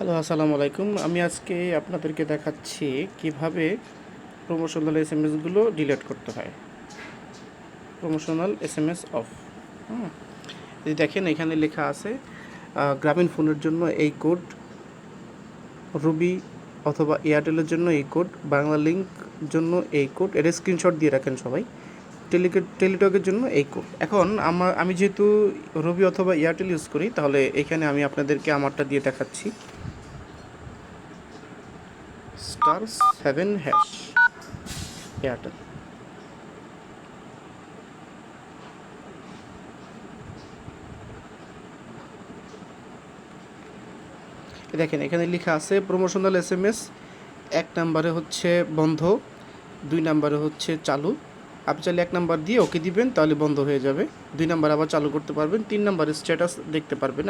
Hello, আসসালামু আলাইকুম। আমি আজকে আপনাদেরকে দেখাচ্ছি কিভাবে প্রমোশনাল এসএমএসগুলো ডিলিট করতে হয়। Promotional SMS of. হুম, এই দেখেন এখানে লেখা আছে গ্রামীণ ফোনের জন্য এই কোড, রুবি অথবা এয়ারটেলের জন্য এই কোড, বাংলা লিংক জন্য এই কোড। এটা স্ক্রিনশট দিয়ে রাখেন সবাই। টেলিটকের জন্য এই কোড। এখন আমি যেহেতু রবি অথবা এয়ারটেল ইউজ করি, তাহলে এখানে আমি আপনাদেরকে আমারটা দিয়ে দেখাচ্ছি। *7# এয়ারটেল। দেখেন এখানে লেখা আছে প্রমোশনাল এসএমএস। 1 নম্বরে হচ্ছে বন্ধ, 2 নম্বরে হচ্ছে চালু। আপনি চাইলে 1 নাম্বার দিয়ে ওকে দিবেন, তাহলে বন্ধ হয়ে যাবে। 2 নাম্বার আবার চালু করতে পারবেন। 3 নাম্বারে স্ট্যাটাস দেখতে পারবেন।